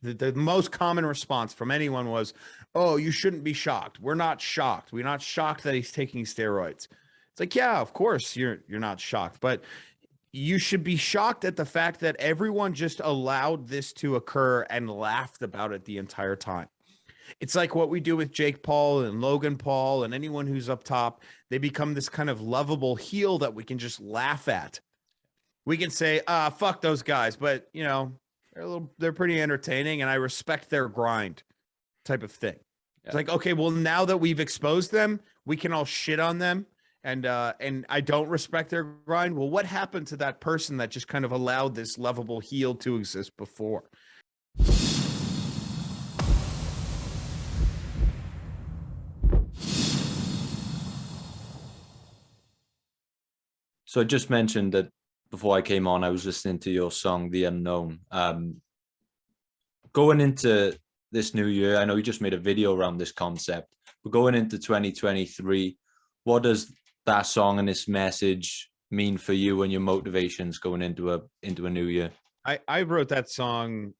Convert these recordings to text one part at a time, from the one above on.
The most common response from anyone was, "Oh, you shouldn't be shocked. We're not shocked. We're not shocked that he's taking steroids." It's like, yeah, of course you're not shocked, but you should be shocked at the fact that everyone just allowed this to occur and laughed about it the entire time. It's like what we do with Jake Paul and Logan Paul and anyone who's up top. They become this kind of lovable heel that we can just laugh at. We can say, fuck those guys, but they're pretty entertaining and I respect their grind type of thing. Yeah. It's like, okay, well, now that we've exposed them, we can all shit on them. And I don't respect their grind. Well, what happened to that person that just kind of allowed this lovable heel to exist before? So I just mentioned that before I came on, I was listening to your song, The Unknown. Going into this new year, I know you just made a video around this concept, but going into 2023, what does that song and this message mean for you and your motivations going into a new year? I wrote that song.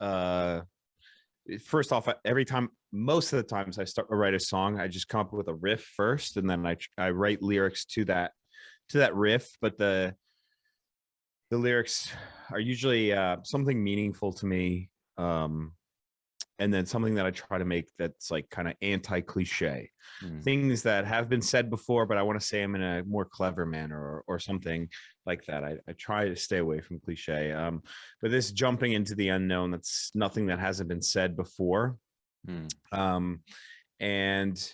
First off, most of the times I write a song, I just come up with a riff first, and then I write lyrics to that riff. But the lyrics are usually something meaningful to me, and then something that I try to make that's like kind of anti-cliche, things that have been said before, but I want to say them in a more clever manner or something like that. I try to stay away from cliche. But this jumping into the unknown, that's nothing that hasn't been said before. And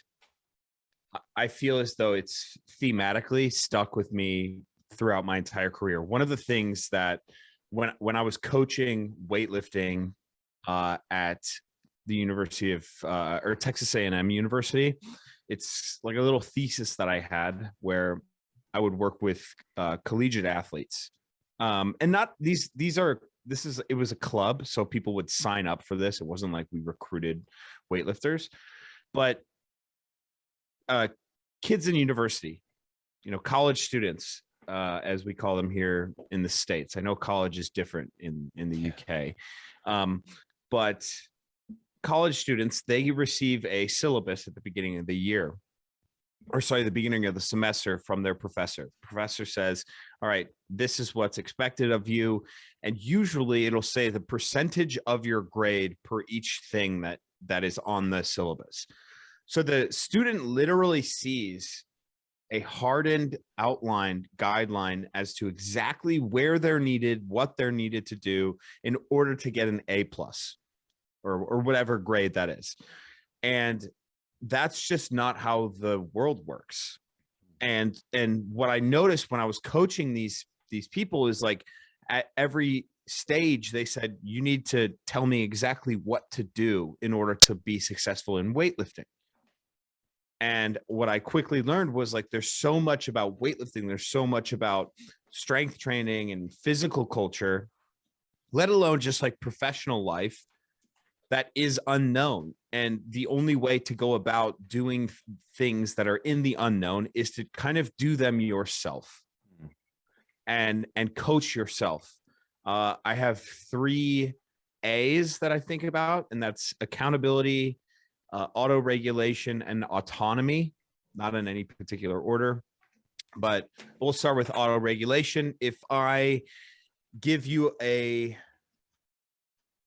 I feel as though it's thematically stuck with me throughout my entire career. One of the things that when I was coaching weightlifting at the University of or Texas A&M University, it's like a little thesis that I had where I would work with collegiate athletes, and not it was a club, so people would sign up for this. It wasn't like we recruited weightlifters, but kids in university, college students, as we call them here in the States. I know college is different in the UK, but college students, they receive a syllabus at the beginning of the year, the beginning of the semester from their professor. The professor says, all right, this is what's expected of you. And usually it'll say the percentage of your grade per each thing that is on the syllabus. So the student literally sees a hardened outlined guideline as to exactly where they're needed, what they're needed to do in order to get an A+ or whatever grade that is. And that's just not how the world works. And what I noticed when I was coaching these people is, like, at every stage they said, you need to tell me exactly what to do in order to be successful in weightlifting. And what I quickly learned was, like, there's so much about weightlifting, there's so much about strength training and physical culture, let alone just like professional life, that is unknown. And the only way to go about doing things that are in the unknown is to kind of do them yourself and coach yourself. I have 3 A's that I think about, and that's accountability, auto-regulation, and autonomy, not in any particular order, but we'll start with auto-regulation. If I give you a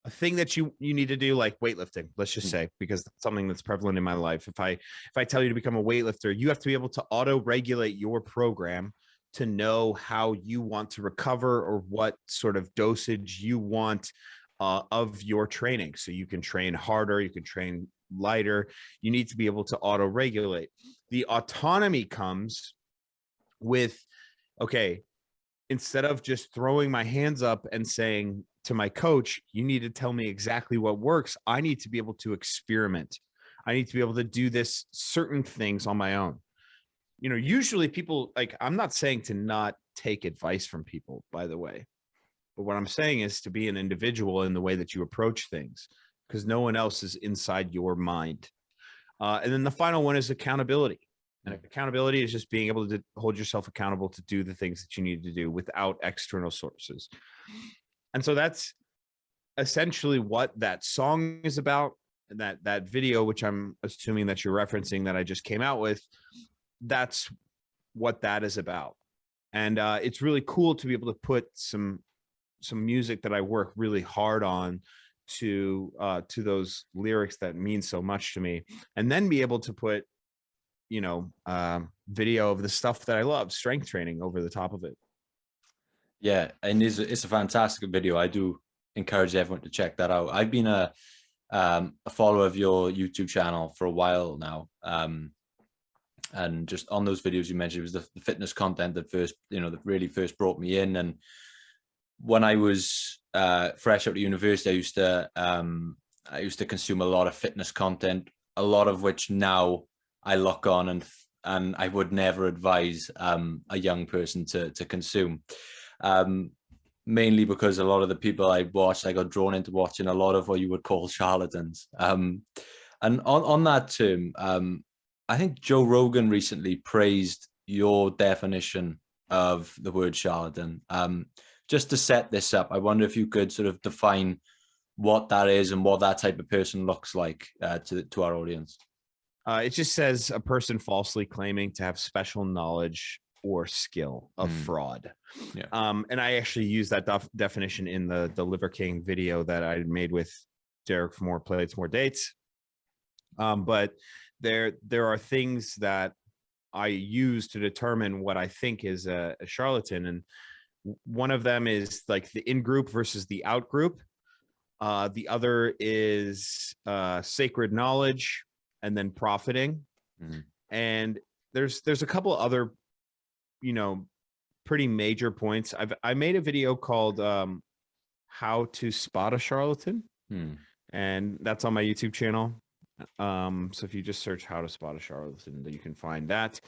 thing that you need to do, like weightlifting, let's just say, because that's something that's prevalent in my life. If I tell you to become a weightlifter, you have to be able to auto-regulate your program to know how you want to recover or what sort of dosage you want of your training. So you can train harder, you can train lighter. You need to be able to auto-regulate. The autonomy comes with, okay, instead of just throwing my hands up and saying to my coach, you need to tell me exactly what works, I need to be able to experiment. I need to be able to do this certain things on my own. Usually people, like, I'm not saying to not take advice from people, by the way, but what I'm saying is to be an individual in the way that you approach things, because no one else is inside your mind. And then the final one is accountability. And accountability is just being able to hold yourself accountable to do the things that you need to do without external sources. And so that's essentially what that song is about. And that video, which I'm assuming that you're referencing, that I just came out with, that's what that is about. And it's really cool to be able to put some music that I work really hard on to those lyrics that mean so much to me, and then be able to put, video of the stuff that I love, strength training, over the top of it. Yeah, and it's a fantastic video. I do encourage everyone to check that out. I've been a follower of your YouTube channel for a while now. And just on those videos you mentioned, it was the fitness content that first, that really first brought me in. And when I was fresh out of university, I used to consume a lot of fitness content, a lot of which now I look on and I would never advise a young person to consume. Mainly because a lot of the people I watched, I got drawn into watching a lot of what you would call charlatans. And on that term, I think Joe Rogan recently praised your definition of the word charlatan. Just to set this up, I wonder if you could sort of define what that is and what that type of person looks like to our audience. It just says a person falsely claiming to have special knowledge or skill of fraud. Yeah. And I actually use that definition in the Liver King video that I made with Derek for More Plates, More Dates. But there are things that I use to determine what I think is a charlatan. And one of them is like the in-group versus the out-group. The other is sacred knowledge and then profiting. And there's a couple other, pretty major points. I made a video called How to Spot a Charlatan. And that's on my YouTube channel. So if you just search How to Spot a Charlatan, you can find that.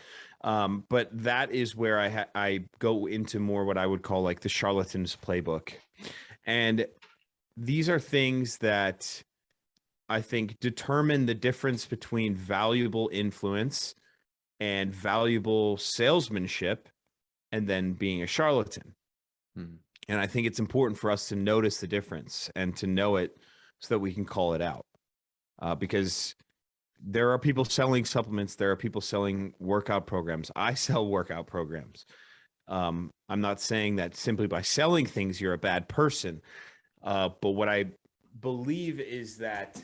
But that is where I go into more what I would call like the charlatan's playbook. And these are things that I think determine the difference between valuable influence and valuable salesmanship and then being a charlatan. And I think it's important for us to notice the difference and to know it so that we can call it out. Because there are people selling supplements. There are people selling workout programs. I sell workout programs. I'm not saying that simply by selling things, you're a bad person. But what I believe is that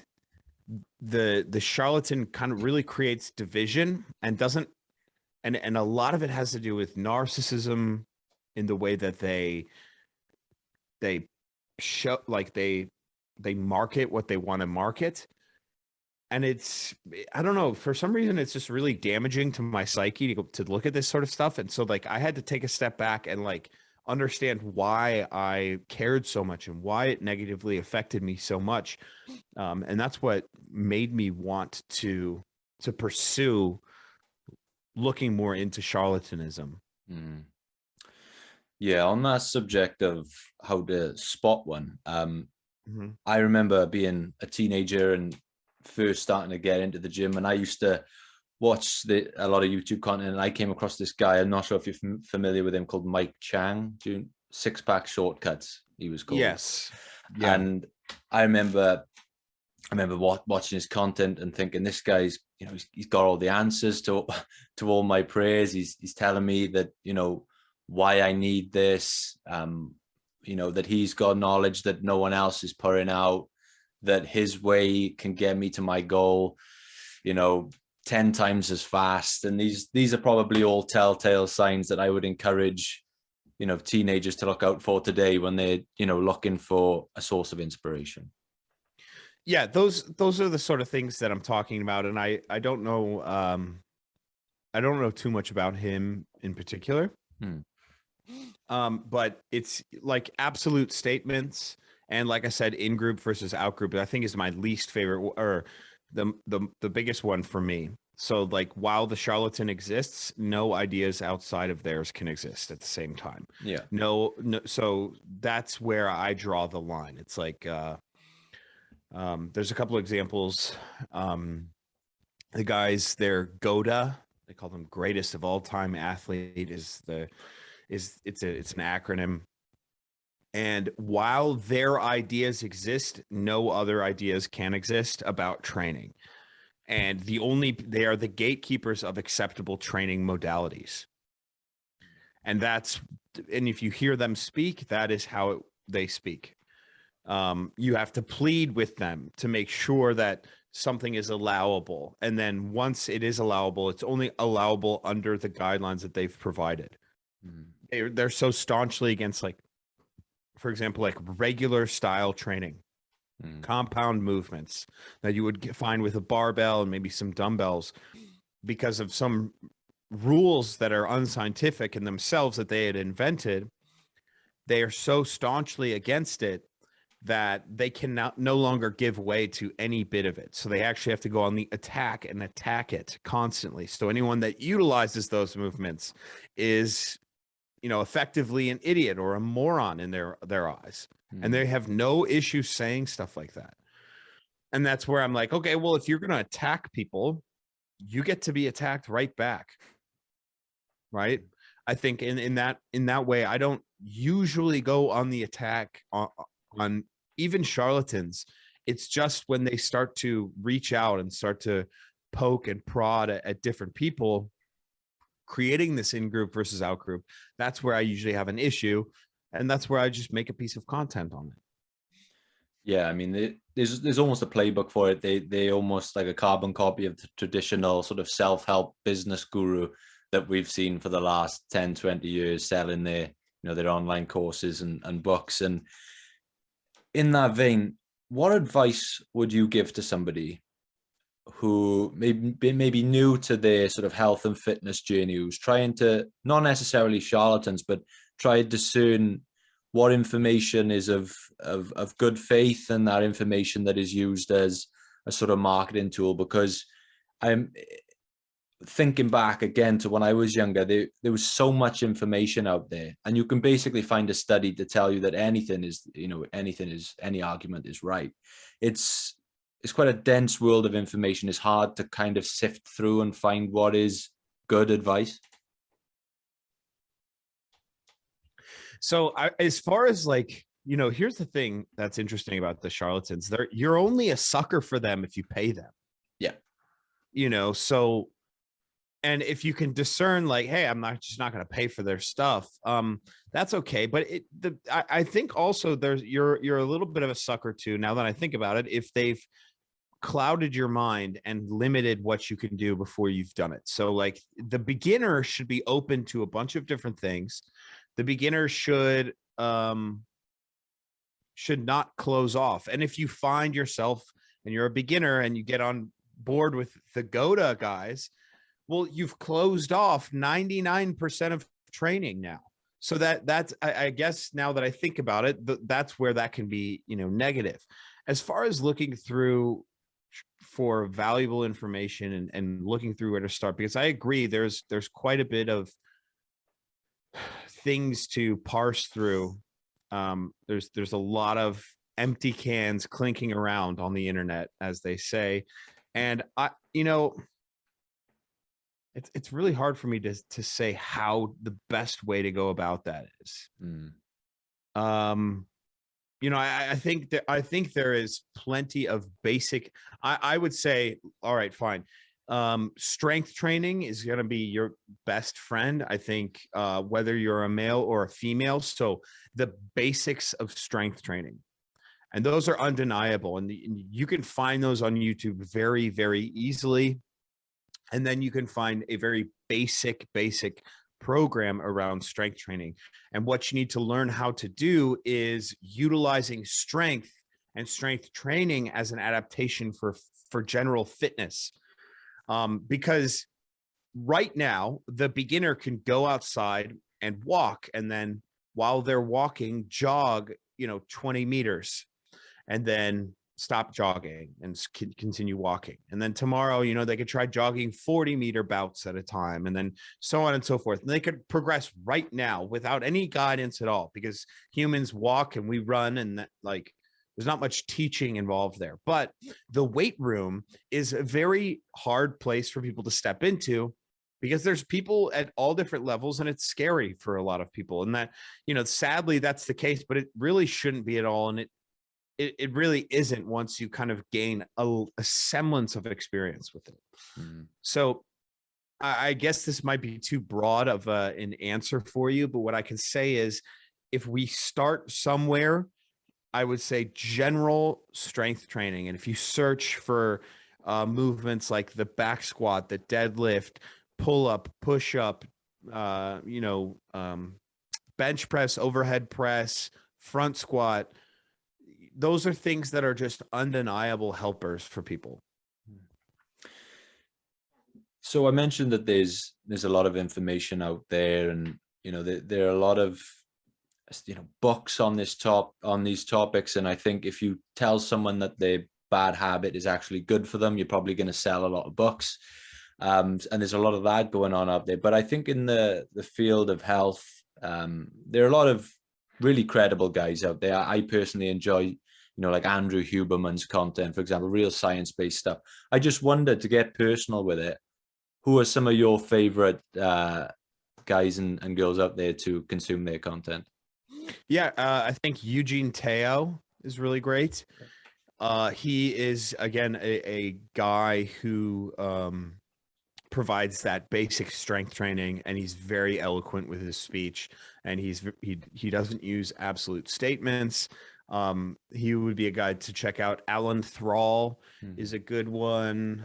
the charlatan kind of really creates division and doesn't, and a lot of it has to do with narcissism in the way that they show, like they market what they want to market. And it's, I don't know, for some reason, it's just really damaging to my psyche to look at this sort of stuff. And so like, I had to take a step back and like understand why I cared so much and why it negatively affected me so much. And that's what made me want to pursue looking more into charlatanism. Yeah, on that subject of how to spot one, I remember being a teenager and first starting to get into the gym, and I used to watch a lot of YouTube content, and I came across this guy. I'm not sure if you're familiar with him, called Mike Chang, doing Six Pack Shortcuts, he was called. Yes. Yeah. And I remember watching his content and thinking, this guy's, he's got all the answers to all my prayers. He's telling me that, why I need this, that he's got knowledge that no one else is putting out, that his way can get me to my goal, 10 times as fast. And these are probably all telltale signs that I would encourage, teenagers to look out for today when they're, looking for a source of inspiration. Yeah, those are the sort of things that I'm talking about. And I don't know, too much about him in particular. But it's like absolute statements. And like I said, in-group versus out-group, I think is my least favorite, or the biggest one for me. So like, while the charlatan exists, no ideas outside of theirs can exist at the same time. Yeah. No. So that's where I draw the line. It's like, there's a couple of examples. The guys, their GOATA, they call them greatest of all time athlete, it's an acronym. And while their ideas exist, no other ideas can exist about training. And they are the gatekeepers of acceptable training modalities. And if you hear them speak, that is how they speak. You have to plead with them to make sure that something is allowable. And then once it is allowable, it's only allowable under the guidelines that they've provided. They're so staunchly against, like, for example, like regular style training, compound movements that you would find with a barbell and maybe some dumbbells, because of some rules that are unscientific in themselves that they had invented. They are so staunchly against it that they can no longer give way to any bit of it. So they actually have to go on the attack and attack it constantly. So anyone that utilizes those movements is, effectively an idiot or a moron in their eyes. And they have no issue saying stuff like that. And that's where I'm like, okay, well, if you're going to attack people, you get to be attacked right back. Right. I think in that way, I don't usually go on the attack on even charlatans. It's just when they start to reach out and start to poke and prod at different people, creating this in-group versus out-group, that's where I usually have an issue. And that's where I just make a piece of content on it. Yeah, I mean, there's almost a playbook for it. They almost like a carbon copy of the traditional sort of self-help business guru that we've seen for the last 10, 20 years selling their online courses and books. And in that vein, what advice would you give to somebody who maybe new to their sort of health and fitness journey, who's trying to, not necessarily charlatans, but try to discern what information is of good faith and that information that is used as a sort of marketing tool? Because I'm thinking back again to when I was younger, there was so much information out there, and you can basically find a study to tell you that any argument is right. It's quite a dense world of information. It's hard to kind of sift through and find what is good advice. So as far as like, here's the thing that's interesting about the charlatans. You're only a sucker for them if you pay them. Yeah. So, and if you can discern like, hey, I'm not going to pay for their stuff, that's okay. But I think also you're a little bit of a sucker too, now that I think about it, if they've clouded your mind and limited what you can do before you've done it. So like the beginner should be open to a bunch of different things. The beginner should not close off. And if you find yourself and you're a beginner and you get on board with the GOTA guys, well, you've closed off 99% of training now. So that's, I guess now that I think about it, that's where that can be, negative. As far as looking through for valuable information and looking through where to start, because I agree, there's quite a bit of things to parse through. There's a lot of empty cans clinking around on the internet, as they say. And it's really hard for me to say how the best way to go about that is. I think there is plenty of basic, I would say, all right, fine. Strength training is going to be your best friend, I think, whether you're a male or a female. So the basics of strength training, and those are undeniable. And you can find those on YouTube very, very easily. And then you can find a very basic program around strength training. And what you need to learn how to do is utilizing strength and strength training as an adaptation for general fitness. Because right now, the beginner can go outside and walk, and then while they're walking, jog, 20 meters, and then stop jogging and continue walking. And then tomorrow, they could try jogging 40-meter bouts at a time, and then so on and so forth. And they could progress right now without any guidance at all, because humans walk and we run, and there's not much teaching involved there. But the weight room is a very hard place for people to step into, because there's people at all different levels, and it's scary for a lot of people. And that, sadly, that's the case, but it really shouldn't be at all. And it really isn't once you kind of gain a semblance of experience with it. So I guess this might be too broad of an answer for you, but what I can say is, if we start somewhere, I would say general strength training. And if you search for movements like the back squat, the deadlift, pull up, push up, bench press, overhead press, front squat, those are things that are just undeniable helpers for people. So I mentioned that there's a lot of information out there, and there are a lot of books on these topics, and I think if you tell someone that their bad habit is actually good for them, you're probably going to sell a lot of books, and there's a lot of that going on out there. But I think in the field of health, there are a lot of really credible guys out there. I personally enjoy like Andrew Huberman's content, for example, real science-based stuff. I just wondered, to get personal with it, who are some of your favorite guys and girls out there to consume their content? Yeah, I think Eugene Teo is really great. He is, again, a guy who provides that basic strength training, and he's very eloquent with his speech, and he doesn't use absolute statements. He would be a guy to check out. Alan Thrall is a good one.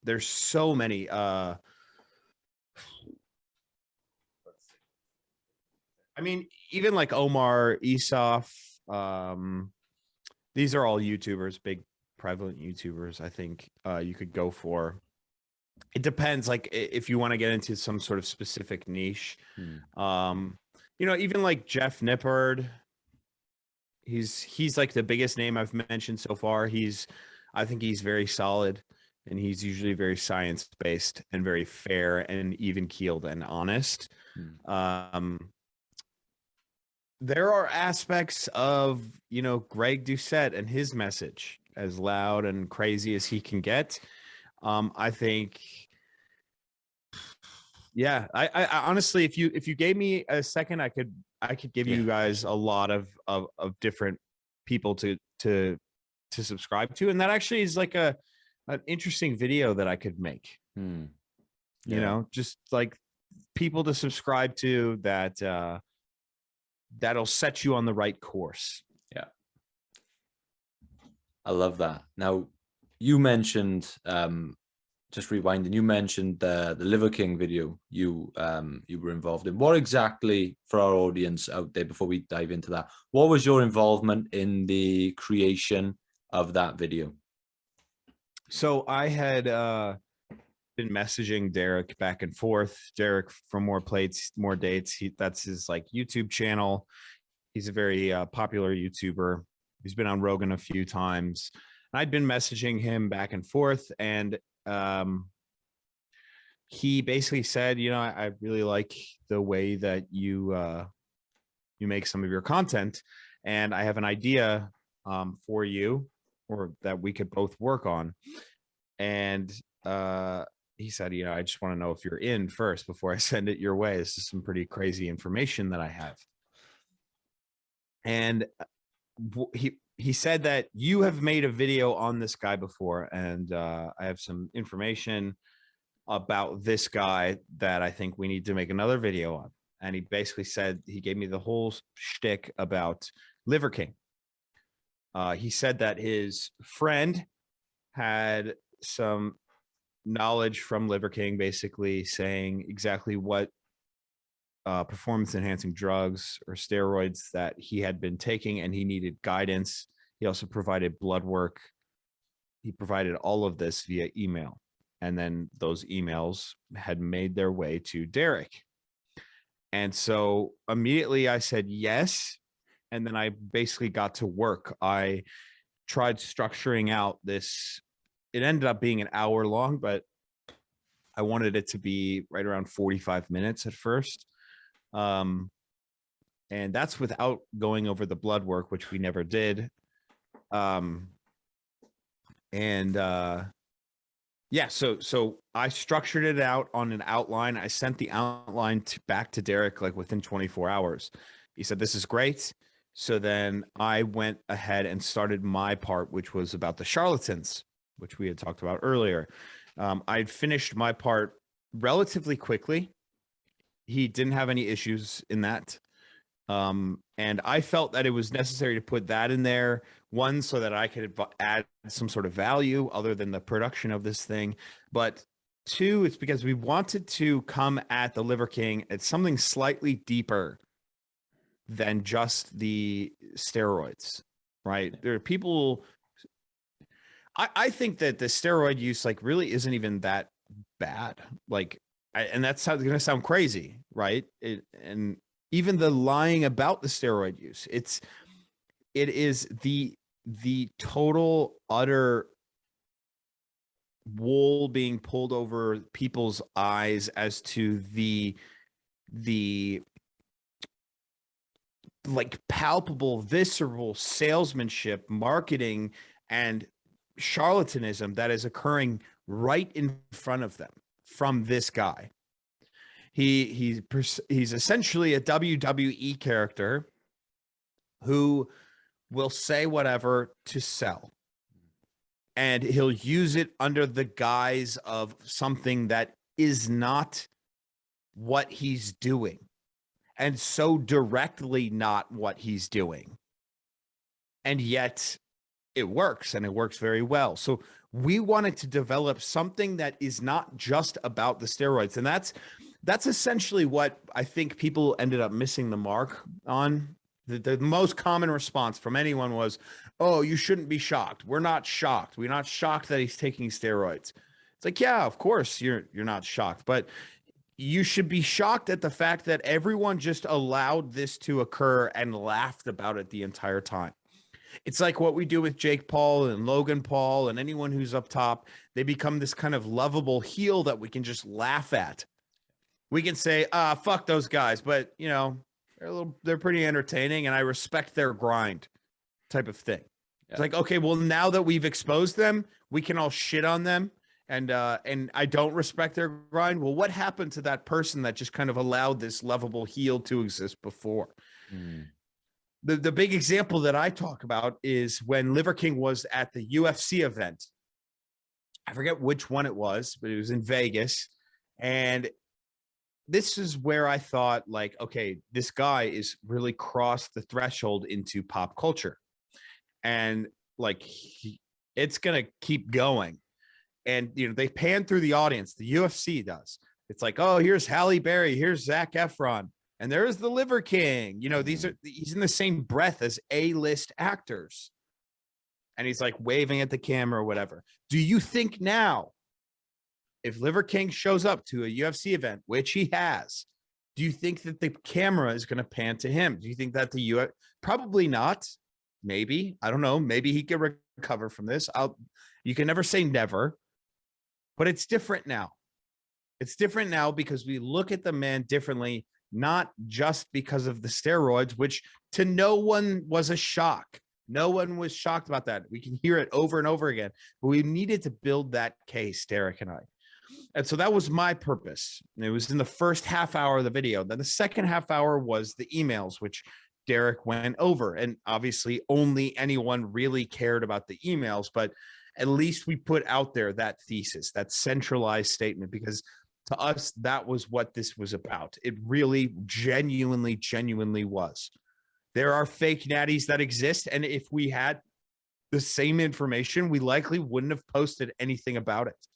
There's so many. I mean, even like Omar Isuf, these are all YouTubers, big prevalent YouTubers. I think you could go for. It depends, like if you want to get into some sort of specific niche. Even like Jeff Nippard, he's like the biggest name I've mentioned so far. I think he's very solid, and he's usually very science-based and very fair and even-keeled and honest. There are aspects of, Greg Doucette and his message, as loud and crazy as he can get. I think, yeah, I honestly, if you gave me a second, I could give you guys a lot of different people to subscribe to. And that actually is like an interesting video that I could make, just like people to subscribe to that, that'll set you on the right course. Yeah. I love that. Now, you mentioned, just rewinding, you mentioned the Liver King video you were involved in. What exactly, for our audience out there, before we dive into that, what was your involvement in the creation of that video? So I had been messaging Derek back and forth. Derek from More Plates, More Dates. That's his like YouTube channel. He's a very popular YouTuber. He's been on Rogan a few times. I'd been messaging him back and forth, and he basically said, I really like the way that you make some of your content, and I have an idea for you, or that we could both work on. And he said, I just want to know if you're in first before I send it your way. This is some pretty crazy information that I have. And he said that you have made a video on this guy before, and I have some information about this guy that I think we need to make another video on. And he basically said, he gave me the whole shtick about Liver King. He said that his friend had some knowledge from Liver King, basically saying exactly what performance enhancing drugs or steroids that he had been taking, and he needed guidance. He also provided blood work. He provided all of this via email, and then those emails had made their way to Derek. And so immediately I said yes, and then I basically got to work. I tried structuring out this. It ended up being an hour long, but I wanted it to be right around 45 minutes at first. And that's without going over the blood work, which we never did. Yeah, so I structured it out on an outline. I sent the outline back to Derek like within 24 hours. He said, "This is great." So then I went ahead and started my part, which was about the charlatans, which we had talked about earlier. I'd finished my part relatively quickly. He didn't have any issues in that. And I felt that it was necessary to put that in there, one, so that I could add some sort of value other than the production of this thing. But two, it's because we wanted to come at the Liver King at something slightly deeper than just the steroids, right? There are people. I think that the steroid use like really isn't even that bad. Like, and that's going to sound crazy, right? And even the lying about the steroid use, it is the total utter wool being pulled over people's eyes as to the like palpable, visceral salesmanship, marketing, and charlatanism that is occurring right in front of them from this guy. He's essentially a WWE character who will say whatever to sell. And he'll use it under the guise of something that is not what he's doing. And so directly not what he's doing. And yet it works, and it works very well. So we wanted to develop something that is not just about the steroids. And that's essentially what I think people ended up missing the mark on. The most common response from anyone was, "Oh, you shouldn't be shocked. We're not shocked. We're not shocked that he's taking steroids." It's like, yeah, of course you're not shocked, but you should be shocked at the fact that everyone just allowed this to occur and laughed about it the entire time. It's like what we do with Jake Paul and Logan Paul and anyone who's up top. They become this kind of lovable heel that we can just laugh at. We can say, fuck those guys, but you know, they're pretty entertaining and I respect their grind type of thing. Yeah. It's like, okay, well, now that we've exposed them, we can all shit on them. And I don't respect their grind. Well, what happened to that person that just kind of allowed this lovable heel to exist before? The big example that I talk about is when Liver King was at the UFC event. I forget which one it was, but it was in Vegas. And this is where I thought, like, okay, this guy is really crossed the threshold into pop culture. And like, it's going to keep going. And, you know, they pan through the audience. The UFC does. It's like, oh, here's Halle Berry. Here's Zac Efron. And there's the Liver King. You know, he's in the same breath as A-list actors. And he's like waving at the camera or whatever. Do you think now, if Liver King shows up to a UFC event, which he has, do you think that the camera is going to pan to him? Do you think that the UFC, probably not. Maybe, I don't know. Maybe he could recover from this. You can never say never. But it's different now. It's different now because we look at the man differently, not just because of the steroids, which to no one was a shock. No one was shocked about that. We can hear it over and over again. But we needed to build that case, Derek and I. And so that was my purpose. It was in the first half hour of the video. Then the second half hour was the emails, which Derek went over. And obviously only anyone really cared about the emails, but at least we put out there that thesis, that centralized statement, because to us, that was what this was about. It really genuinely was. There are fake natties that exist. And if we had the same information, we likely wouldn't have posted anything about it.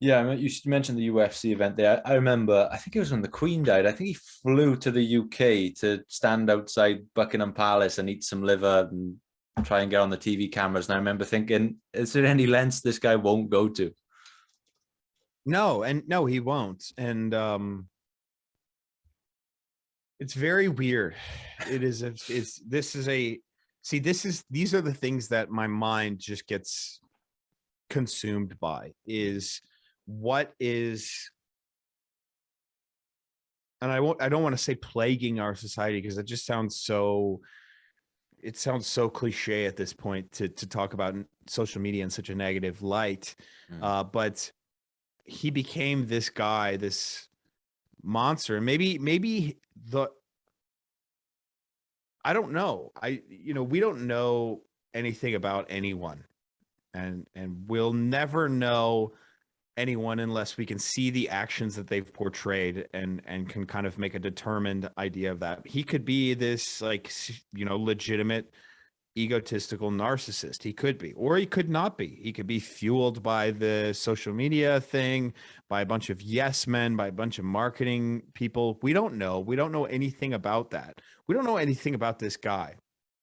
Yeah, you mentioned the UFC event there. I remember, I think it was when the Queen died. I think he flew to the UK to stand outside Buckingham Palace and eat some liver and try and get on the TV cameras. And I remember thinking, is there any lengths this guy won't go to? No, he won't. And it's very weird. These are the things that my mind just gets consumed by, is what is, and I don't want to say plaguing our society, because it just sounds so cliche at this point to talk about social media in such a negative light. Mm. But he became this guy, this monster. And maybe I don't know. We don't know anything about anyone, and we'll never know anyone unless we can see the actions that they've portrayed and can kind of make a determined idea of that. He could be this like, legitimate egotistical narcissist. He could be, or he could not be. He could be fueled by the social media thing, by a bunch of yes men, by a bunch of marketing people. We don't know. We don't know anything about that. We don't know anything about this guy.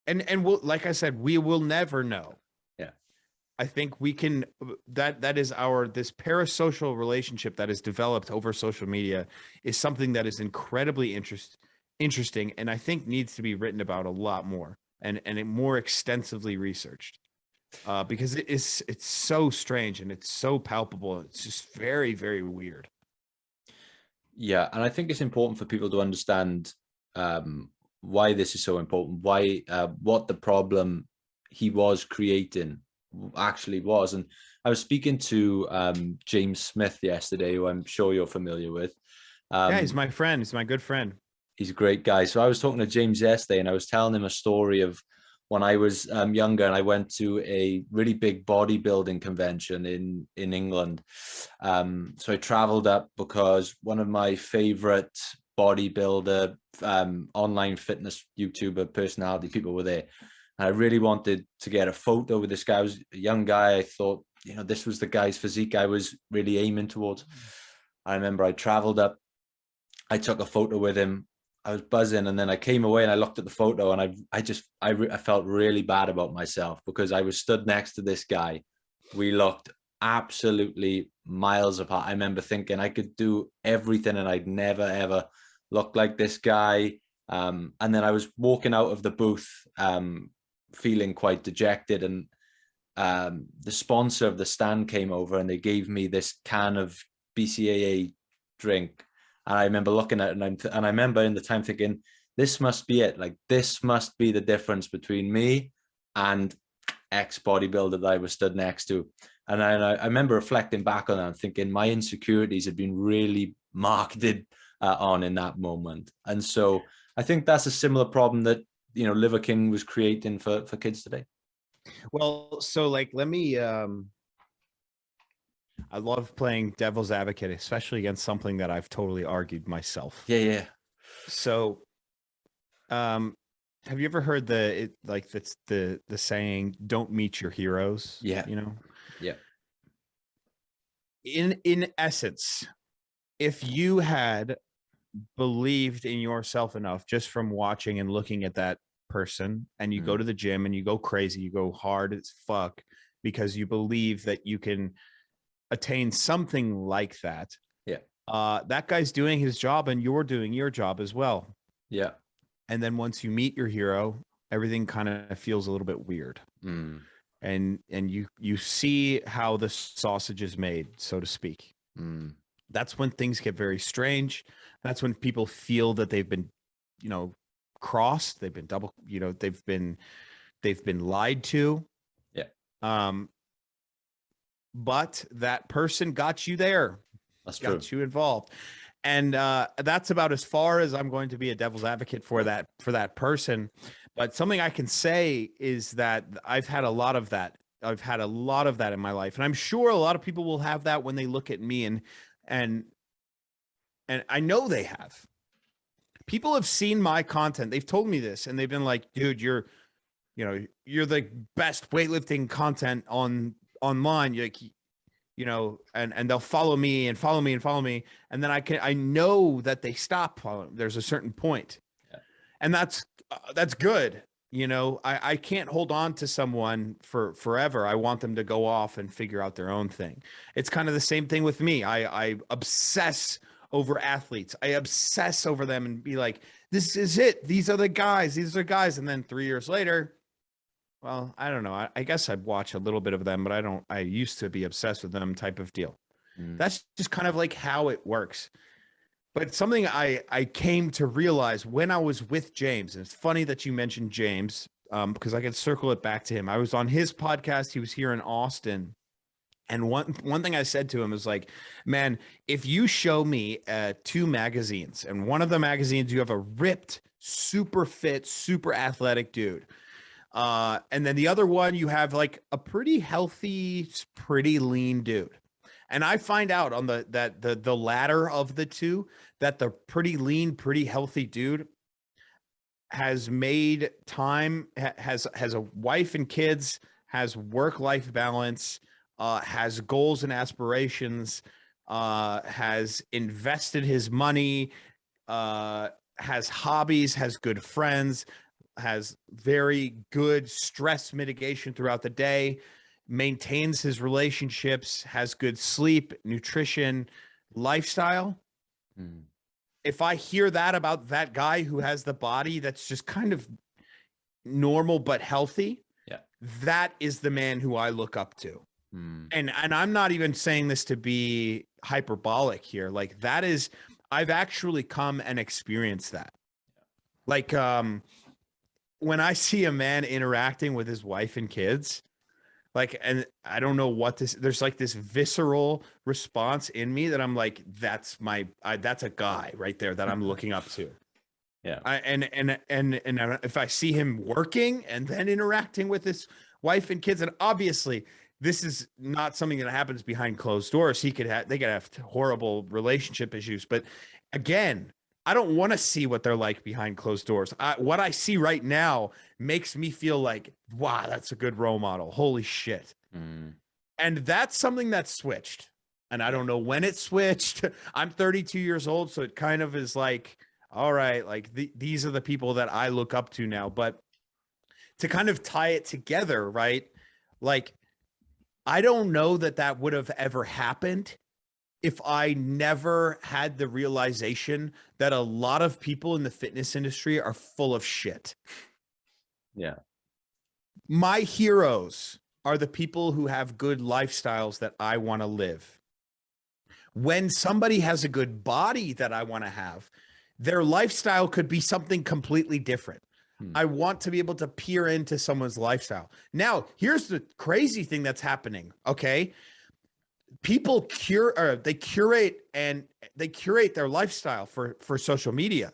And we'll, like I said, we will never know. Yeah. I think we can, that is this parasocial relationship that is developed over social media is something that is incredibly interesting, and I think needs to be written about a lot more and more extensively researched, because it's so strange and it's so palpable. It's just very, very weird. Yeah, and I think it's important for people to understand why this is so important, why what the problem he was creating actually was. And I was speaking to James Smith yesterday, who I'm sure you're familiar with. Yeah, he's my friend. He's my good friend. He's a great guy. So I was talking to James yesterday, and I was telling him a story of when I was younger, and I went to a really big bodybuilding convention in England. So I traveled up because one of my favorite bodybuilder, online fitness YouTuber personality people were there. And I really wanted to get a photo with this guy. I was a young guy. I thought, this was the guy's physique I was really aiming towards. I remember I traveled up. I took a photo with him. I was buzzing, and then I came away and I looked at the photo, and I felt really bad about myself because I was stood next to this guy. We looked absolutely miles apart. I remember thinking I could do everything and I'd never ever look like this guy. And then I was walking out of the booth, feeling quite dejected, and the sponsor of the stand came over and they gave me this can of BCAA drink. And I remember looking at it, and I remember in the time thinking, this must be it. Like, this must be the difference between me and ex bodybuilder that I was stood next to. And I remember reflecting back on that and thinking my insecurities had been really marked on in that moment. And so I think that's a similar problem that, Liver King was creating for kids today. Well, so like, let me, I love playing devil's advocate, especially against something that I've totally argued myself. Yeah. So, have you ever heard that's the saying, "Don't meet your heroes"? Yeah. Yeah. In essence, if you had believed in yourself enough just from watching and looking at that person, and you go to the gym and you go crazy, you go hard as fuck because you believe that you can attain something like that. Yeah. That guy's doing his job and you're doing your job as well. Yeah. And then once you meet your hero, everything kind of feels a little bit weird. And you see how the sausage is made, so to speak. That's when things get very strange. That's when people feel that they've been, crossed, they've been they've been lied to. Yeah. But that person got you there. That's true. Got you involved. And that's about as far as I'm going to be a devil's advocate for that person. But something I can say is that I've had a lot of that. I've had a lot of that in my life. And I'm sure a lot of people will have that when they look at me, and I know they have. People have seen my content. They've told me this, and they've been like, dude, you're the best weightlifting content online. You're like, and they'll follow me and follow me and follow me. And then I know that they stop following. There's a certain point. Yeah. And that's good. I can't hold on to someone for forever. I want them to go off and figure out their own thing. It's kind of the same thing with me. I obsess over athletes. I obsess over them and be like, this is it. These are the guys. These are guys. And then 3 years later, well, I don't know. I guess I'd watch a little bit of them, but I used to be obsessed with them type of deal. That's just kind of like how it works. But it's something I came to realize when I was with James. And it's funny that you mentioned James. because I can circle it back to him. I was on his podcast. He was here in Austin. And one thing I said to him is like, man, if you show me 2 magazines, and one of the magazines you have a ripped, super fit, super athletic dude, and then the other one you have like a pretty healthy, pretty lean dude, and I find out on the latter of the two that the pretty lean, pretty healthy dude has made time, has a wife and kids, has work-life balance, has goals and aspirations, has invested his money, has hobbies, has good friends, has very good stress mitigation throughout the day, maintains his relationships, has good sleep, nutrition, lifestyle. Mm. If I hear that about that guy who has the body that's just kind of normal but healthy, Yeah, that is the man who I look up to. Mm. And I'm not even saying this to be hyperbolic here. Like that is, I've actually come and experienced that. Like when I see a man interacting with his wife and kids, like, and I don't know what there's like this visceral response in me that I'm like, that's a guy right there that I'm looking up to. Yeah. And if I see him working and then interacting with his wife and kids, and obviously this is not something that happens behind closed doors. They could have horrible relationship issues, but again, I don't want to see what they're like behind closed doors. What I see right now makes me feel like, wow, that's a good role model. Holy shit. Mm. And that's something that switched. And I don't know when it switched. I'm 32 years old. So it kind of is like, all right, like these are the people that I look up to now. But to kind of tie it together, right? Like, I don't know that would have ever happened if I never had the realization that a lot of people in the fitness industry are full of shit. Yeah. My heroes are the people who have good lifestyles that I want to live. When somebody has a good body that I want to have, their lifestyle could be something completely different. I want to be able to peer into someone's lifestyle. Now, here's the crazy thing that's happening. Okay. People curate their lifestyle for social media.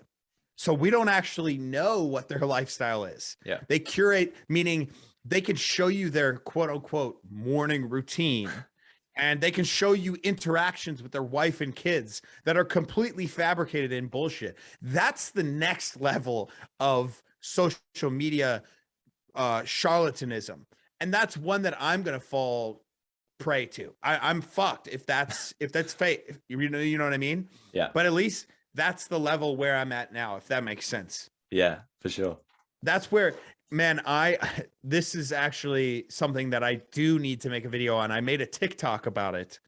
So we don't actually know what their lifestyle is. Yeah. They curate, meaning they can show you their quote unquote morning routine, and they can show you interactions with their wife and kids that are completely fabricated and bullshit. That's the next level of social media charlatanism. And that's one that I'm going to fall prey to. I'm fucked if that's fake. You know what I mean? Yeah. But at least that's the level where I'm at now, if that makes sense. Yeah, for sure. That's where, man, this is actually something that I do need to make a video on. I made a TikTok about it.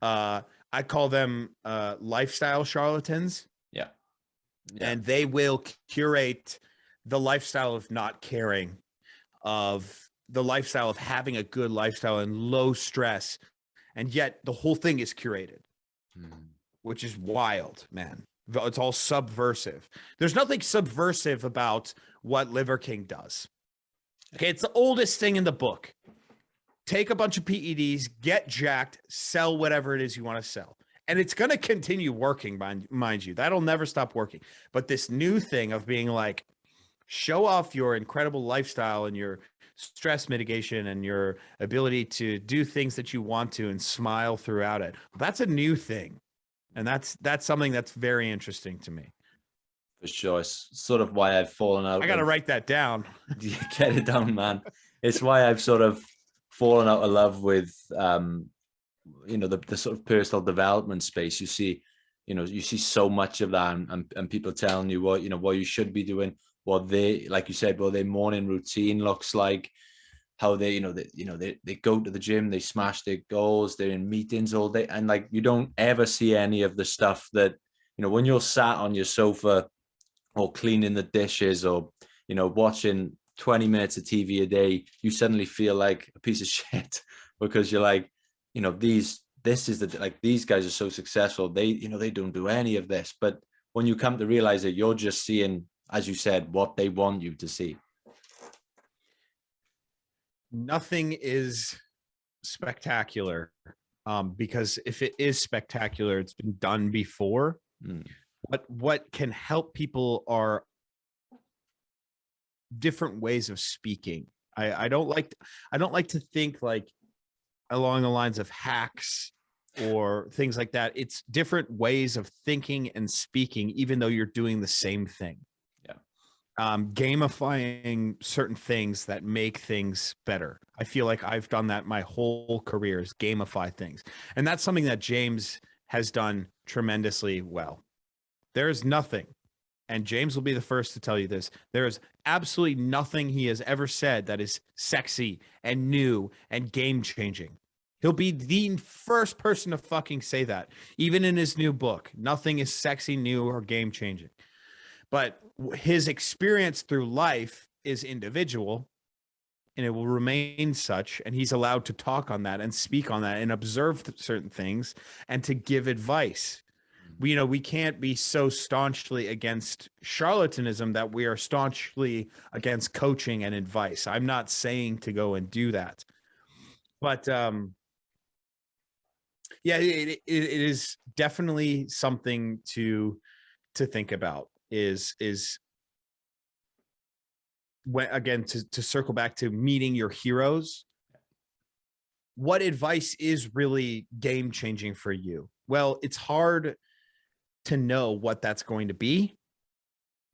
I call them lifestyle charlatans. Yeah. And they will curate the lifestyle of not caring, of the lifestyle of having a good lifestyle and low stress. And yet the whole thing is curated, which is wild, man. It's all subversive. There's nothing subversive about what Liver King does. Okay, it's the oldest thing in the book. Take a bunch of PEDs, get jacked, sell whatever it is you want to sell. And it's going to continue working, mind you. That'll never stop working. But this new thing of being like, show off your incredible lifestyle and your stress mitigation and your ability to do things that you want to and smile throughout it. That's a new thing. And that's something that's very interesting to me. For sure. It's sort of why I've fallen out. I got to write that down. Get it down, man. It's why I've sort of fallen out of love with, the sort of personal development space. You see so much of that and people telling you what you should be doing, what they, like you said, what their morning routine looks like, how they go to the gym, they smash their goals, they're in meetings all day. And like, you don't ever see any of the stuff that, when you're sat on your sofa or cleaning the dishes or, watching 20 minutes of TV a day, you suddenly feel like a piece of shit because you're like, these guys are so successful. They don't do any of this. But when you come to realize that you're just seeing, as you said, what they want you to see. nothing is spectacular, because if it is spectacular, it's been done before. What can help people are different ways of speaking. I don't like to think like along the lines of hacks or things like that. It's different ways of thinking and speaking, even though you're doing the same thing. Gamifying certain things that make things better. I feel like I've done that my whole career, is gamify things. And that's something that James has done tremendously well. There is nothing, and James will be the first to tell you this, there is absolutely nothing he has ever said that is sexy and new and game-changing. He'll be the first person to fucking say that. Even in his new book, nothing is sexy, new, or game-changing. But his experience through life is individual, and it will remain such. And he's allowed to talk on that and speak on that and observe certain things and to give advice. We can't be so staunchly against charlatanism that we are staunchly against coaching and advice. I'm not saying to go and do that, but yeah, it is definitely something to think about. Is when, again, to circle back to meeting your heroes, what advice is really game changing for you? Well, it's hard to know what that's going to be,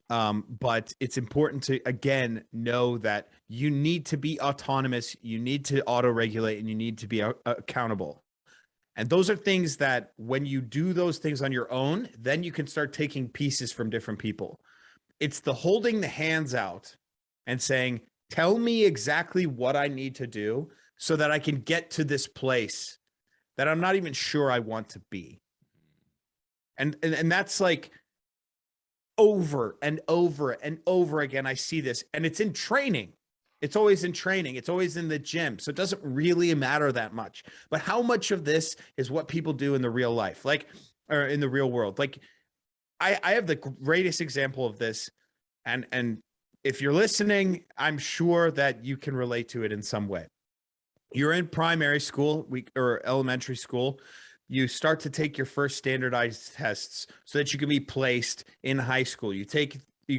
but it's important to, again, know that you need to be autonomous, you need to auto regulate, and you need to be accountable. And those are things that when you do those things on your own, then you can start taking pieces from different people. It's the holding the hands out and saying, tell me exactly what I need to do so that I can get to this place that I'm not even sure I want to be. And that's like over and over and over again. I see this, and it's in training. It's always in training. It's always in the gym. So it doesn't really matter that much. But how much of this is what people do in the real life, like, or in the real world? Like, I have the greatest example of this. And if you're listening, I'm sure that you can relate to it in some way. You're in primary school or elementary school. You start to take your first standardized tests so that you can be placed in high school. You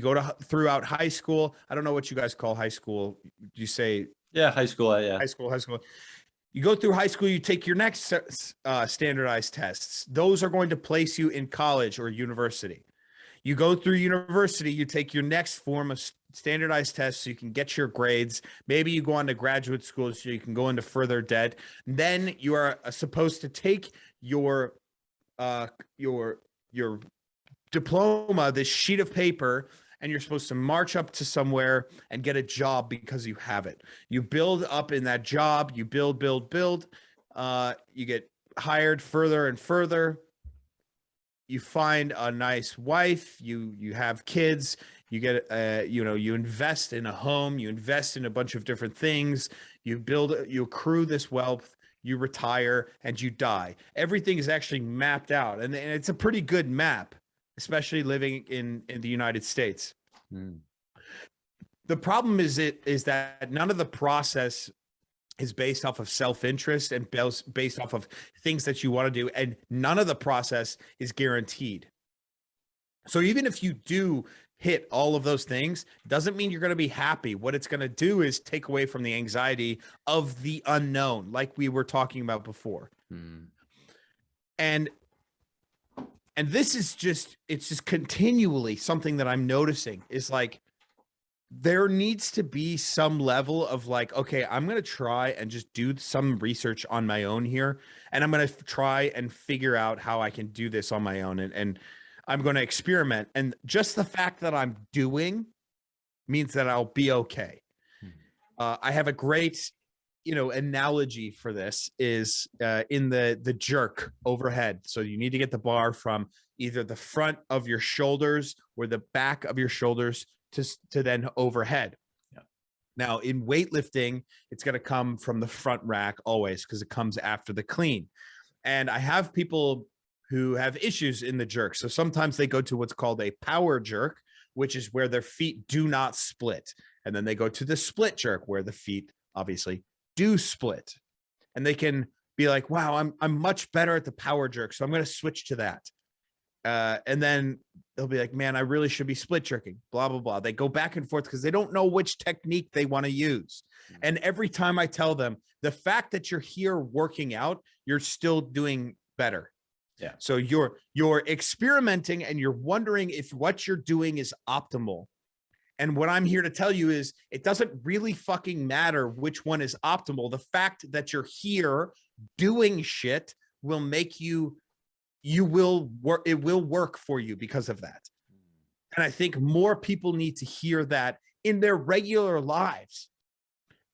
go to throughout high school. I don't know what you guys call high school. You say, yeah, high school. Yeah, high school. You go through high school. You take your next standardized tests. Those are going to place you in college or university. You go through university. You take your next form of standardized tests so you can get your grades. Maybe you go on to graduate school so you can go into further debt. Then you are supposed to take your diploma, this sheet of paper, and you're supposed to march up to somewhere and get a job because you have it. You build up in that job, you build. You get hired further and further. You find a nice wife, you have kids, you get you invest in a home, you invest in a bunch of different things, you accrue this wealth, you retire, and you die. Everything is actually mapped out, and it's a pretty good map, especially living in the United States. The problem is that none of the process is based off of self-interest and based off of things that you want to do, and none of the process is guaranteed. So even if you do hit all of those things, doesn't mean you're going to be happy. What it's going to do is take away from the anxiety of the unknown, like we were talking about before. And this is it's just continually something that I'm noticing is like, there needs to be some level of like, okay, I'm going to try and just do some research on my own here. And I'm going to try and figure out how I can do this on my own. And I'm going to experiment. And just the fact that I'm doing means that I'll be okay. I have a great, analogy for this is in the jerk overhead. So you need to get the bar from either the front of your shoulders or the back of your shoulders to then overhead. Now in weightlifting, it's going to come from the front rack always because it comes after the clean. And I have people who have issues in the jerk. So sometimes they go to what's called a power jerk, which is where their feet do not split. And then they go to the split jerk where the feet obviously, do split, and they can be like, wow, I'm much better at the power jerk, so I'm going to switch to that. And then they'll be like, man, I really should be split jerking, blah, blah, blah. They go back and forth because they don't know which technique they want to use. And every time I tell them, the fact that you're here working out, you're still doing better. Yeah. So you're experimenting and you're wondering if what you're doing is optimal. And what I'm here to tell you is it doesn't really fucking matter which one is optimal. The fact that you're here doing shit will make you will work. It will work for you because of that. And I think more people need to hear that in their regular lives.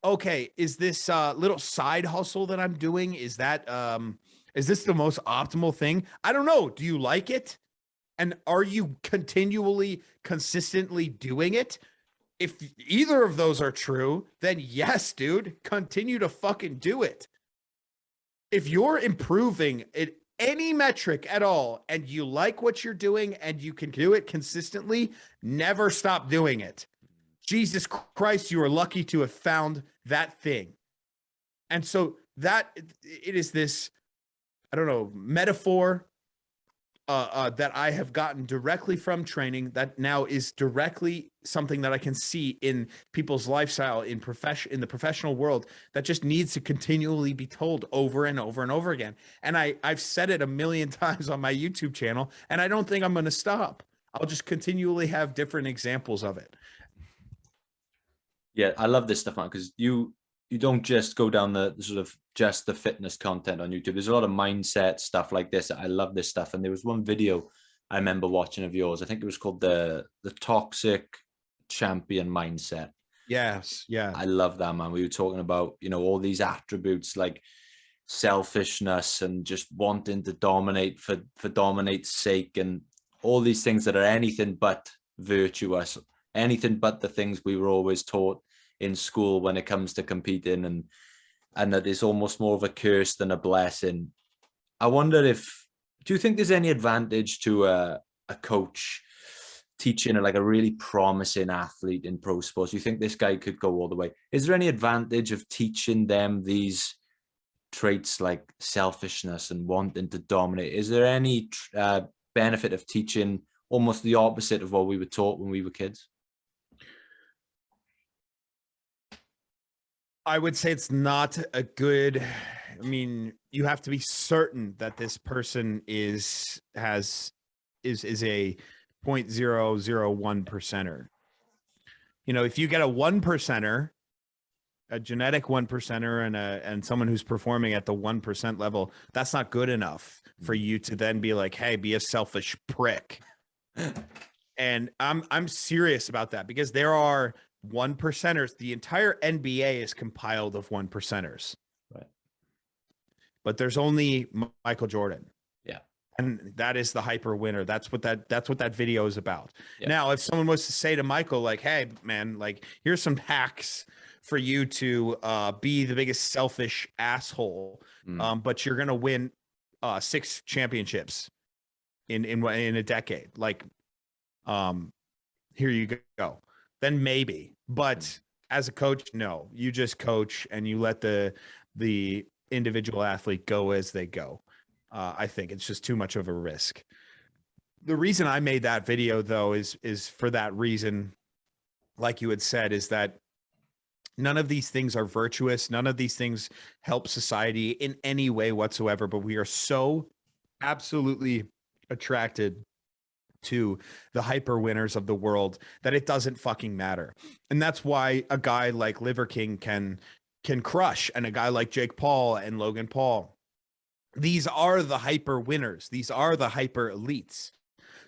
Okay, is this little side hustle that I'm doing, is this the most optimal thing? I don't know. Do you like it? And are you consistently doing it? If either of those are true, then yes, dude, continue to fucking do it. If you're improving at any metric at all and you like what you're doing and you can do it consistently, never stop doing it. Jesus Christ, you are lucky to have found that thing. And so that it is this, I don't know, metaphor that I have gotten directly from training that now is directly something that I can see in people's lifestyle in the professional world that just needs to continually be told over and over and over again. And I've said it a million times on my YouTube channel, and I don't think I'm going to stop. I'll just continually have different examples of it. Yeah, I love this stuff, man, because you don't just go down the sort of just the fitness content on YouTube. There's a lot of mindset stuff like this. I love this stuff. And there was one video I remember watching of yours. I think it was called the Toxic Champion Mindset. Yes. Yeah. I love that, man. We were talking about, all these attributes like selfishness and just wanting to dominate for dominate's sake, and all these things that are anything but virtuous, anything but the things we were always taught in school when it comes to competing, and that it's almost more of a curse than a blessing. I wonder do you think there's any advantage to a coach teaching like a really promising athlete in pro sports? Do you think this guy could go all the way? Is there any advantage of teaching them these traits like selfishness and wanting to dominate? Is there any benefit of teaching almost the opposite of what we were taught when we were kids? I would say it's not a good, you have to be certain that this person is a 0.001%er. If you get a 1%er, a genetic 1%er and someone who's performing at the 1% level, that's not good enough for you to then be like, hey, be a selfish prick. And I'm serious about that, because there are 1%ers. The entire NBA is compiled of 1%ers. Right. But there's only Michael Jordan. Yeah. And that is the hyper winner. That's what that video is about. Yeah. Now, if someone was to say to Michael, like, hey, man, like, here's some hacks for you to be the biggest selfish asshole, but you're going to win 6 championships in a decade. Like, here you go. Then maybe, but as a coach, no, you just coach and you let the individual athlete go as they go. I think it's just too much of a risk. The reason I made that video, though, is for that reason. Like you had said, is that none of these things are virtuous. None of these things help society in any way whatsoever, but we are so absolutely attracted to the hyper winners of the world that it doesn't fucking matter. And that's why a guy like Liver King can crush, and a guy like Jake Paul and Logan Paul. These are the hyper winners. These are the hyper elites.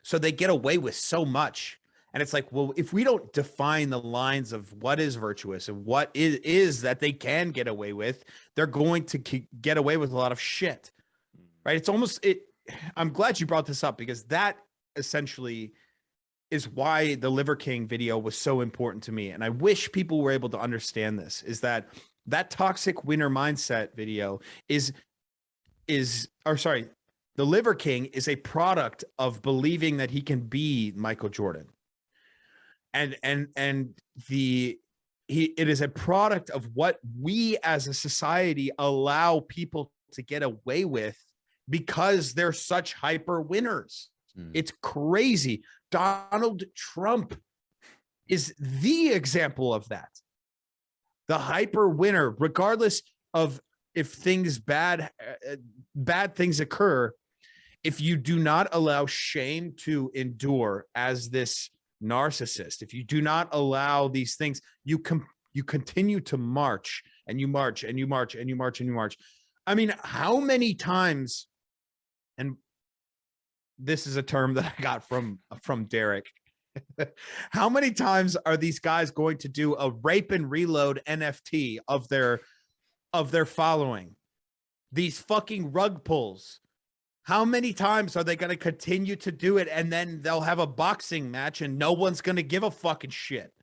So they get away with so much. And it's like, well, if we don't define the lines of what is virtuous and what is that they can get away with, they're going to get away with a lot of shit. Right? It's almost I'm glad you brought this up, because that essentially is why the Liver King video was so important to me. And I wish people were able to understand this, is that toxic winner mindset video the Liver King is a product of believing that he can be Michael Jordan. And it is a product of what we as a society allow people to get away with because they're such hyper winners. It's crazy. Donald Trump is the example of that. The hyper winner, regardless of if things bad things occur, if you do not allow shame to endure as this narcissist, if you do not allow these things, you continue to march and you march and you march and you march and you march. I mean, how many times, and this is a term that I got from Derek, how many times are these guys going to do a rape and reload NFT of their following? These fucking rug pulls. How many times are they going to continue to do it, and then they'll have a boxing match and no one's going to give a fucking shit?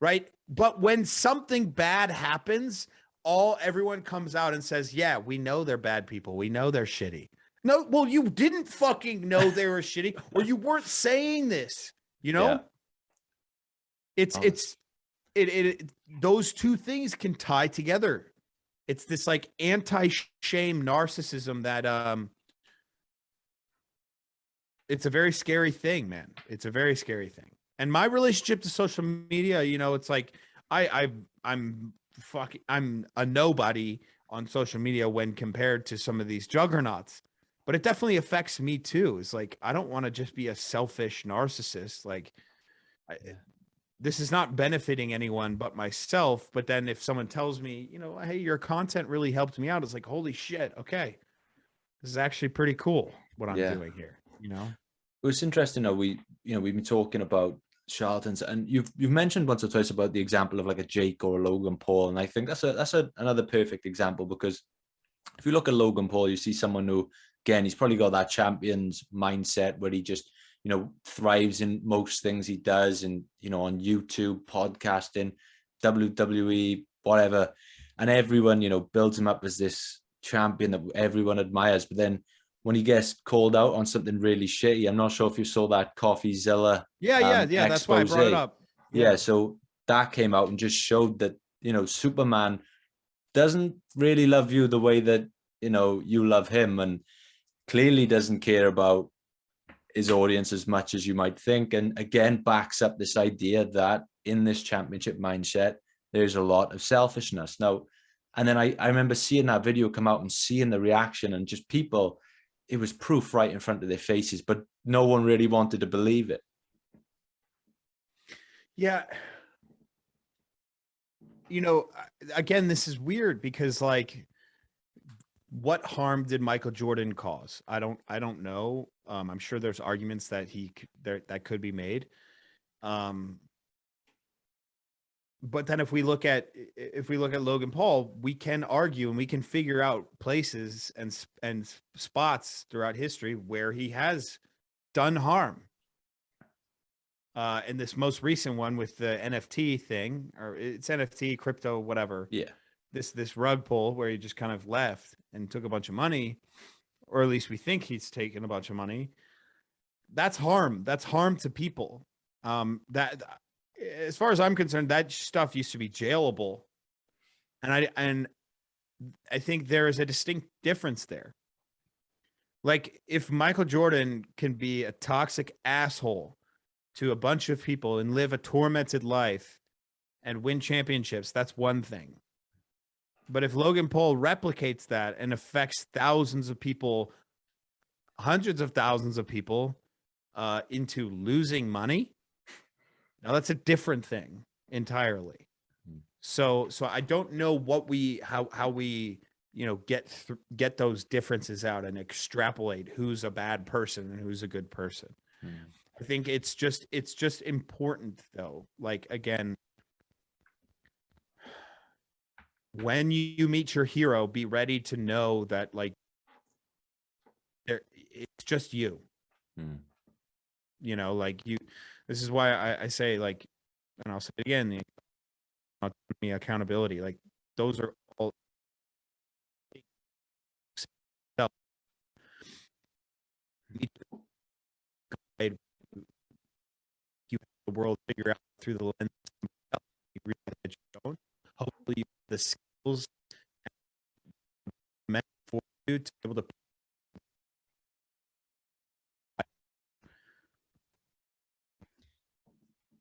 Right? But when something bad happens, everyone comes out and says, yeah, we know they're bad people. We know they're shitty. No, well, you didn't fucking know they were shitty, or you weren't saying this, you know? Yeah. Those two things can tie together. It's this like anti-shame narcissism that it's a very scary thing, man. It's a very scary thing. And my relationship to social media, you know, it's like I'm a nobody on social media when compared to some of these juggernauts. But it definitely affects me too. It's like, I don't want to just be a selfish narcissist. Like, this is not benefiting anyone but myself. But then if someone tells me, you know, hey, your content really helped me out, it's like, holy shit. Okay. This is actually pretty cool what I'm doing here, you know? It's interesting how we've been talking about charlatans, and you've mentioned once or twice about the example of like a Jake or a Logan Paul. And I think that's another perfect example, because if you look at Logan Paul, you see someone who, again, he's probably got that champion's mindset where he just, you know, thrives in most things he does, and, you know, on YouTube, podcasting, WWE, whatever. And everyone, you know, builds him up as this champion that everyone admires. But then when he gets called out on something really shitty, I'm not sure if you saw that CoffeeZilla. Yeah. That's why I brought it up. Yeah. So that came out and just showed that, you know, Superman doesn't really love you the way that, you know, you love him, and clearly doesn't care about his audience as much as you might think. And again, backs up this idea that in this championship mindset, there's a lot of selfishness. Now, and then I remember seeing that video come out and seeing the reaction, and just people, it was proof right in front of their faces, but no one really wanted to believe it. Yeah. You know, again, this is weird because, like, what harm did Michael Jordan cause? I don't know. I'm sure there's arguments that that could be made. But then if we look at Logan Paul, we can argue and we can figure out places and spots throughout history where he has done harm. In this most recent one with the NFT thing, or it's NFT, crypto, whatever. Yeah. This rug pull where he just kind of left and took a bunch of money, or at least we think he's taken a bunch of money. That's harm. That's harm to people. That, as far as I'm concerned, that stuff used to be jailable. And I think there is a distinct difference there. Like, if Michael Jordan can be a toxic asshole to a bunch of people and live a tormented life and win championships, that's one thing. But if Logan Paul replicates that and affects thousands of people, hundreds of thousands of people, into losing money, now that's a different thing entirely. So I don't know how we, you know, get those differences out and extrapolate who's a bad person and who's a good person. I think it's just important, though. Like, again, when you meet your hero, be ready to know that, like, it's just you. You know, like, this is why I say, like, and I'll say it again, the accountability, like, those are all the world figure out through the lens. the skills meant for you to be able to.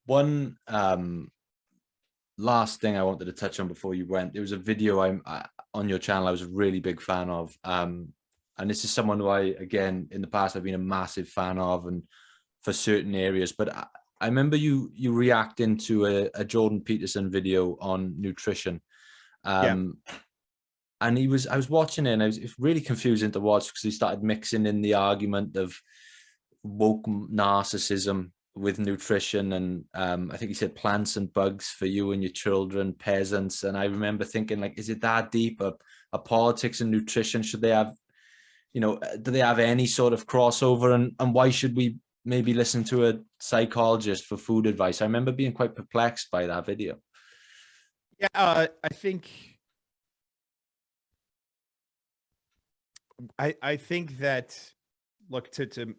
One last thing I wanted to touch on before you went, there was a video on your channel I was a really big fan of, and this is someone who again in the past I've been a massive fan of, and for certain areas, but I remember you reacting to a Jordan Peterson video on nutrition, and I was watching it, and it was really confusing to watch because he started mixing in the argument of woke narcissism with nutrition, and I think he said plants and bugs for you and your children, peasants. And I remember thinking, like, is it that deep? Are politics and nutrition, should they have, do they have any sort of crossover? And why should we maybe listen to a psychologist for food advice? I remember being quite perplexed by that video. Yeah, I think that, look, to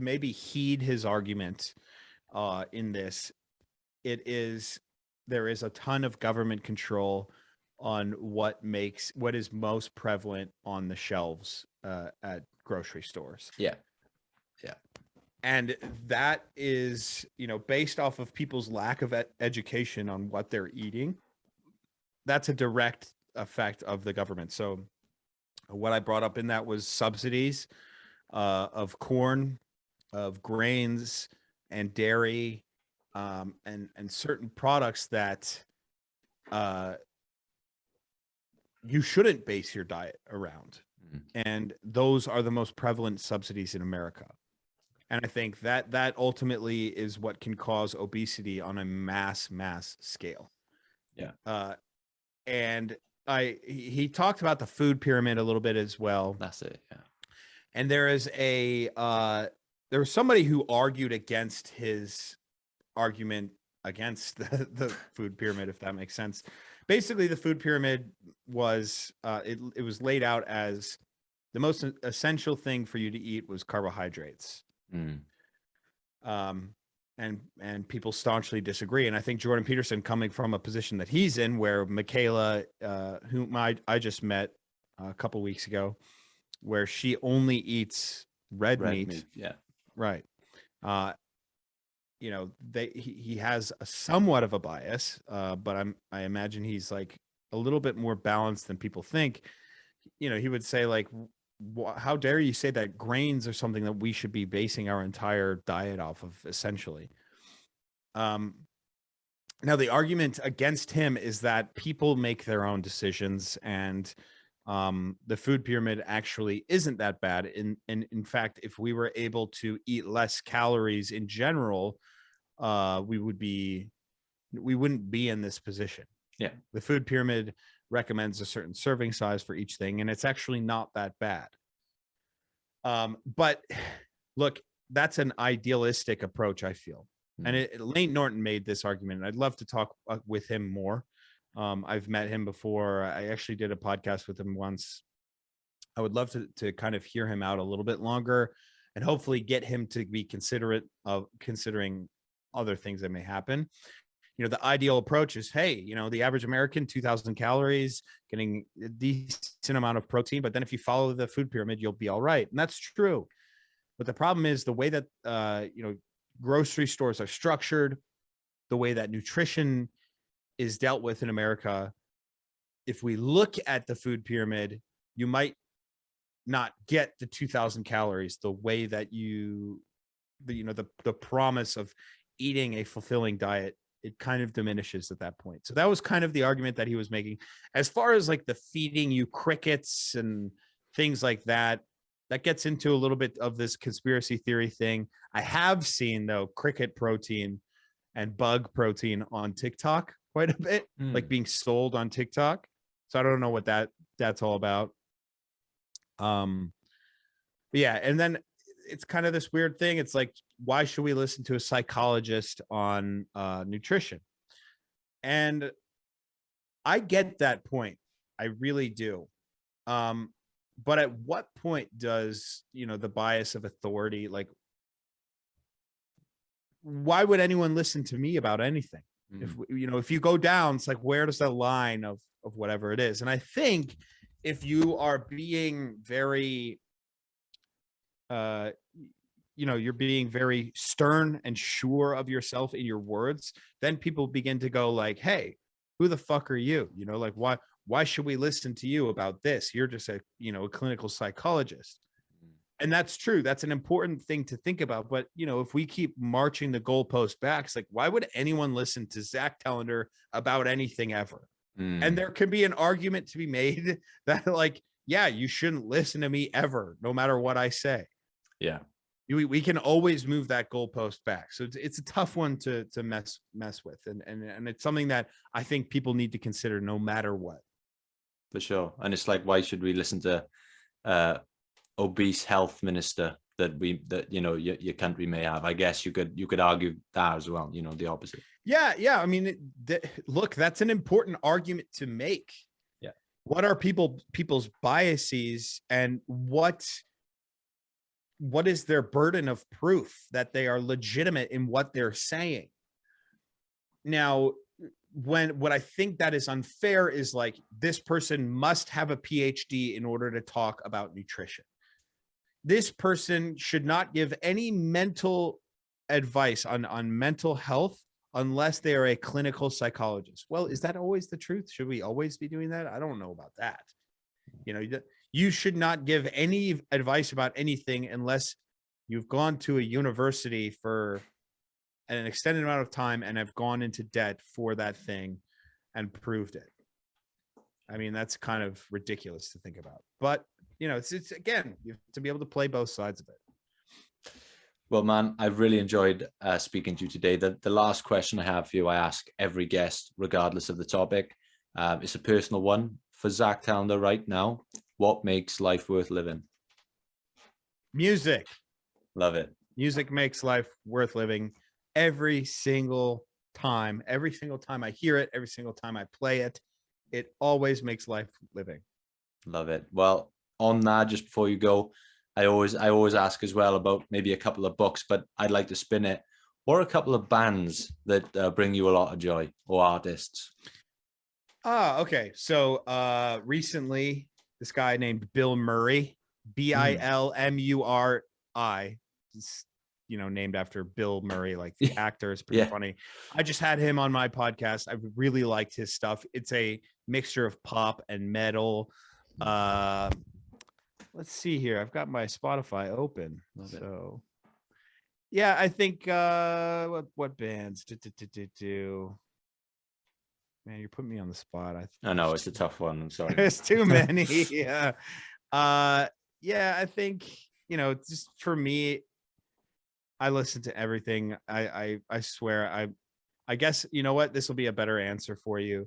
maybe heed his argument in this, there is a ton of government control on what is most prevalent on the shelves at grocery stores. Yeah. And that is, based off of people's lack of education on what they're eating. That's a direct effect of the government. So what I brought up in that was subsidies of corn, of grains and dairy, and certain products that you shouldn't base your diet around. And those are the most prevalent subsidies in America. And I think that ultimately is what can cause obesity on a mass scale. Yeah. And he talked about the food pyramid a little bit as well. That's it. Yeah. And there was somebody who argued against his argument against the food pyramid, if that makes sense. Basically, the food pyramid was it was laid out as the most essential thing for you to eat was carbohydrates. And people staunchly disagree. And I think Jordan Peterson, coming from a position that he's in, where Michaela, whom I just met a couple weeks ago, where she only eats red meat. Yeah. Right. He has a somewhat of a bias, but I imagine he's like a little bit more balanced than people think. He would say, like, how dare you say that grains are something that we should be basing our entire diet off of, essentially. Now the argument against him is that people make their own decisions, and the food pyramid actually isn't that bad. And in fact, if we were able to eat less calories in general, we wouldn't be in this position. Yeah. The food pyramid recommends a certain serving size for each thing, and it's actually not that bad. But look, that's an idealistic approach, I feel. And Lane Norton made this argument, and I'd love to talk with him more. I've met him before. I actually did a podcast with him once. I would love to kind of hear him out a little bit longer, and hopefully get him to be considerate of considering other things that may happen. The ideal approach is, hey, the average American, 2,000 calories, getting a decent amount of protein. But then if you follow the food pyramid, you'll be all right. And that's true. But the problem is the way that, grocery stores are structured, the way that nutrition is dealt with in America. If we look at the food pyramid, you might not get the 2,000 calories the way that the promise of eating a fulfilling diet, it kind of diminishes at that point. So that was kind of the argument that he was making. As far as like the feeding you crickets and things like that, that gets into a little bit of this conspiracy theory thing. I have seen, though, cricket protein and bug protein on TikTok quite a bit, like being sold on TikTok. So I don't know what that's all about. But yeah, and then it's kind of this weird thing. It's like, why should we listen to a psychologist on nutrition? And I get that point. I really do. But at what point does, the bias of authority, like, why would anyone listen to me about anything? If if you go down, it's like, where does that line of whatever it is? And I think if you are being very you're being very stern and sure of yourself in your words, then people begin to go like, hey, who the fuck are you? Like, why should we listen to you about this? You're just a clinical psychologist. And that's true. That's an important thing to think about. But, if we keep marching the goalpost back, it's like, why would anyone listen to Zack Telander about anything ever? And there can be an argument to be made that, like, yeah, you shouldn't listen to me ever, no matter what I say. Yeah. We can always move that goalpost back. So it's a tough one to mess with. And it's something that I think people need to consider no matter what. For sure. And it's like, why should we listen to obese health minister that your country may have? I guess you could argue that as well, the opposite. Yeah. I mean, look, that's an important argument to make. Yeah. What are people's biases, and what is their burden of proof that they are legitimate in what they're saying? Now, what I think that is unfair is like, this person must have a PhD in order to talk about nutrition. This person should not give any mental advice on mental health unless they are a clinical psychologist. Well, is that always the truth? Should we always be doing that? I don't know about that. You should not give any advice about anything unless you've gone to a university for an extended amount of time and have gone into debt for that thing and proved it. I mean, that's kind of ridiculous to think about. But, it's again, you have to be able to play both sides of it. Well, man, I've really enjoyed speaking to you today. The last question I have for you, I ask every guest, regardless of the topic. It's a personal one. For Zack Telander right now, what makes life worth living? Music. Love it. Music makes life worth living every single time. Every single time I hear it, every single time I play it, it always makes life living. Love it. Well, on that, just before you go, I always ask as well about maybe a couple of books, but I'd like to spin it. What are a couple of bands that bring you a lot of joy, or artists? Okay. So recently, this guy named Bill Murray, Bilmuri, named after Bill Murray, like the actor. Is pretty funny. I just had him on my podcast. I really liked his stuff. It's a mixture of pop and metal. Let's see here. I've got my Spotify open. So yeah, I think what bands do. Man, you're putting me on the spot. I know it's a tough one. I'm sorry. There's too many. Yeah. I think, just for me, I listen to everything. I swear. I guess, what, this will be a better answer for you,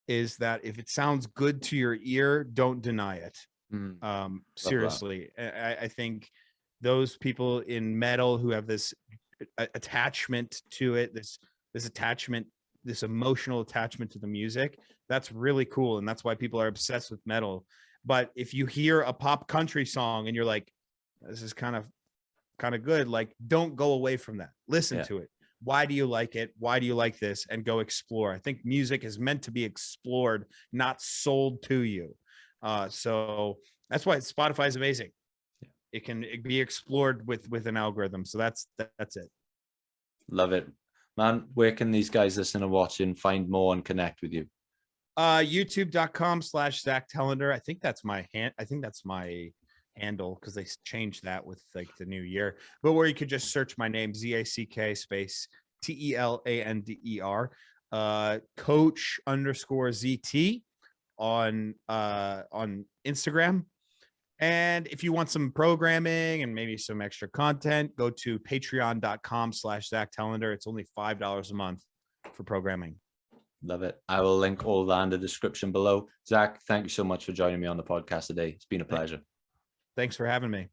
is that if it sounds good to your ear, don't deny it. Seriously. I think those people in metal who have this attachment to it, this attachment, this emotional attachment to the music, that's really cool. And that's why people are obsessed with metal. But if you hear a pop country song and you're like, this is kind of good, like, don't go away from that. Listen to it. Why do you like it? Why do you like this? And go explore. I think music is meant to be explored, not sold to you. So that's why Spotify is amazing. It can be explored with an algorithm. So that's it. Love it, man. Where can these guys listen and watch and find more and connect with you? YouTube.com/Zack Telander. I think that's my handle, because they changed that with like the new year. But where you could just search my name, ZACK space TELANDER, Coach_ZT on Instagram. And if you want some programming and maybe some extra content, go to patreon.com/Zack Telander. It's only $5 a month for programming. Love it. I will link all that in the description below. Zack, thank you so much for joining me on the podcast today. It's been a pleasure. Thanks for having me.